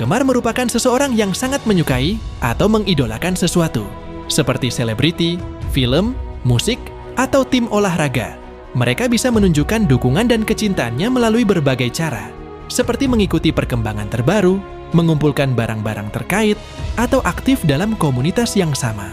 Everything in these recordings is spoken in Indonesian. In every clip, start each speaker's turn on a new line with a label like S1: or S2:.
S1: Penggemar merupakan seseorang yang sangat menyukai atau mengidolakan sesuatu, seperti selebriti, film, musik, atau tim olahraga. Mereka bisa menunjukkan dukungan dan kecintaannya melalui berbagai cara, seperti mengikuti perkembangan terbaru, mengumpulkan barang-barang terkait, atau aktif dalam komunitas yang sama.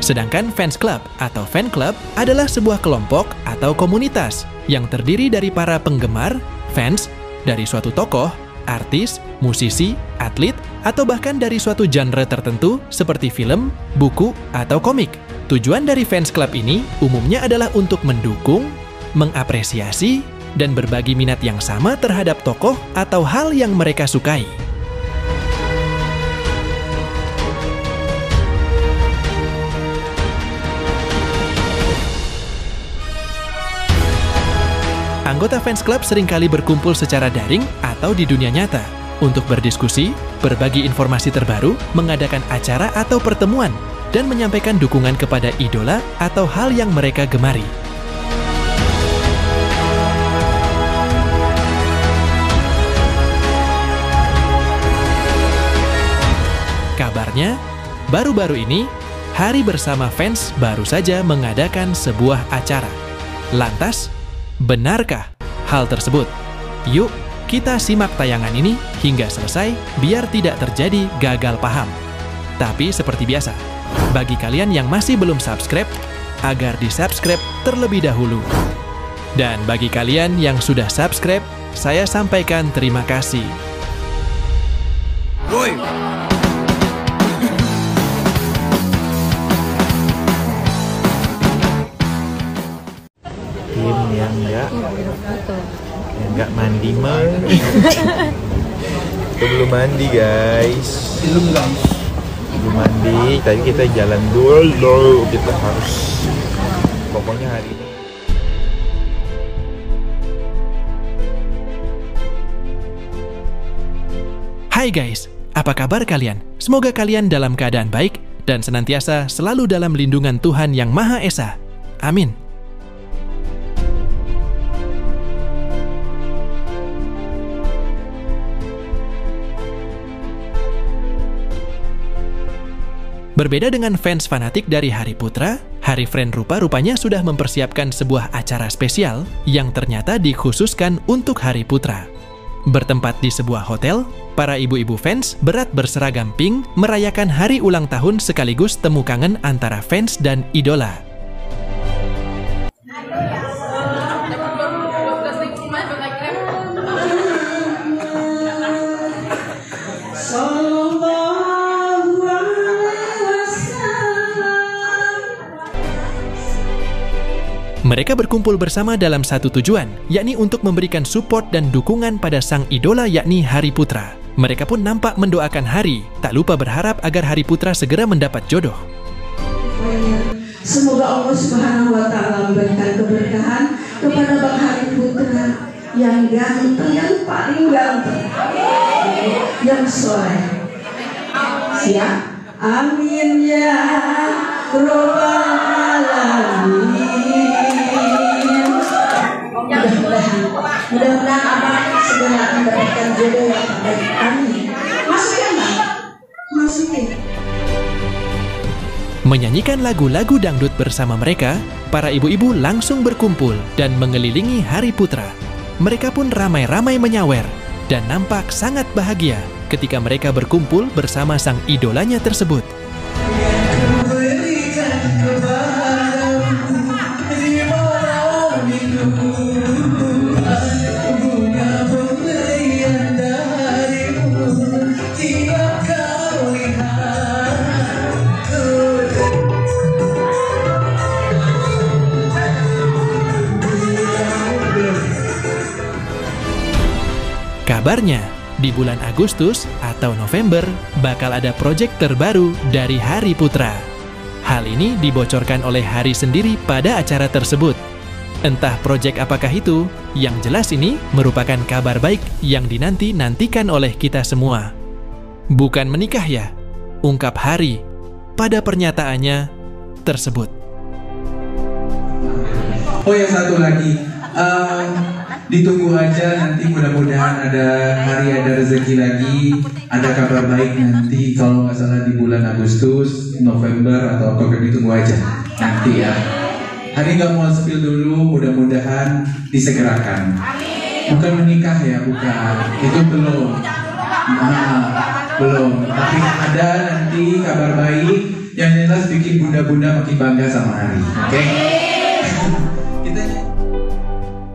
S1: Sedangkan fans club atau fan club adalah sebuah kelompok atau komunitas yang terdiri dari para penggemar, fans, dari suatu tokoh, artis, musisi, atlet, atau bahkan dari suatu genre tertentu seperti film, buku, atau komik. Tujuan dari fans club ini umumnya adalah untuk mendukung, mengapresiasi, dan berbagi minat yang sama terhadap tokoh atau hal yang mereka sukai. Anggota fans club seringkali berkumpul secara daring atau di dunia nyata untuk berdiskusi, berbagi informasi terbaru, mengadakan acara atau pertemuan, dan menyampaikan dukungan kepada idola atau hal yang mereka gemari. Kabarnya, baru-baru ini, Hari Bersama Fans baru saja mengadakan sebuah acara. Lantas, benarkah hal tersebut? Yuk, kita simak tayangan ini hingga selesai biar tidak terjadi gagal paham. Tapi seperti biasa, bagi kalian yang masih belum subscribe, agar di-subscribe terlebih dahulu. Dan bagi kalian yang sudah subscribe, saya sampaikan terima kasih.
S2: Woi!
S3: Tim yang enggak mandi mah. Kita belum mandi guys. Belum mandi. Tadi kita jalan dulu. Kita harus pokoknya hari ini.
S1: Hai guys, apa kabar kalian? Semoga kalian dalam keadaan baik dan senantiasa selalu dalam lindungan Tuhan Yang Maha Esa. Amin. Berbeda dengan fans fanatik dari Hari Putra, Hari Friend rupa-rupanya sudah mempersiapkan sebuah acara spesial yang ternyata dikhususkan untuk Hari Putra. Bertempat di sebuah hotel, para ibu-ibu fans berat berseragam pink merayakan hari ulang tahun sekaligus temu kangen antara fans dan idola. Mereka berkumpul bersama dalam satu tujuan, yakni untuk memberikan support dan dukungan pada sang idola yakni Hari Putra. Mereka pun nampak mendoakan Hari, tak lupa berharap agar Hari Putra segera mendapat jodoh.
S4: Semoga Allah Subhanahu wa Ta'ala memberikan keberkahan kepada Bang Hari Putra yang ganteng, yang paling ganteng, yang soleh. Siap? Amin ya Rabbal Alamin. Mudah-mudahan abang segera mendapatkan jodoh yang terbaik. Amin. Masukin bang, masukin.
S1: Menyanyikan lagu-lagu dangdut bersama mereka, para ibu-ibu langsung berkumpul dan mengelilingi Hari Putra. Mereka pun ramai-ramai menyawer dan nampak sangat bahagia ketika mereka berkumpul bersama sang idolanya tersebut. Kabarnya, di bulan Agustus atau November bakal ada proyek terbaru dari Hari Putra. Hal ini dibocorkan oleh Hari sendiri pada acara tersebut. Entah proyek apakah itu, yang jelas ini merupakan kabar baik yang dinanti-nantikan oleh kita semua. Bukan menikah ya, ungkap Hari pada pernyataannya tersebut.
S2: Oh ya, satu lagi, ditunggu aja nanti, mudah-mudahan ada rezeki lagi, ada kabar baik nanti, kalau nggak salah di bulan Agustus, November atau Oktober, ditunggu aja nanti ya. Hari nggak mau spill dulu, mudah-mudahan disegerakan. Bukan menikah ya, bukan, itu belum. Belum, tapi ada nanti kabar baik yang jelas bikin bunda-bunda makin bangga sama Hari. Oke?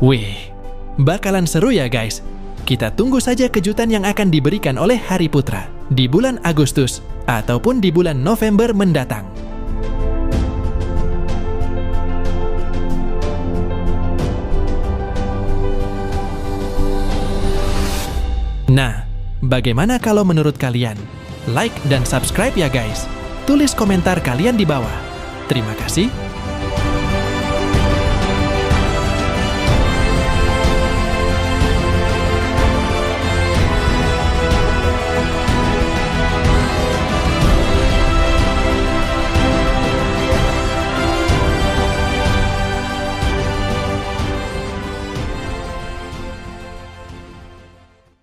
S1: Wih, bakalan seru ya guys. Kita tunggu saja kejutan yang akan diberikan oleh Hari Putra di bulan Agustus ataupun di bulan November mendatang. Nah, bagaimana kalau menurut kalian? Like dan subscribe ya guys. Tulis komentar kalian di bawah. Terima kasih.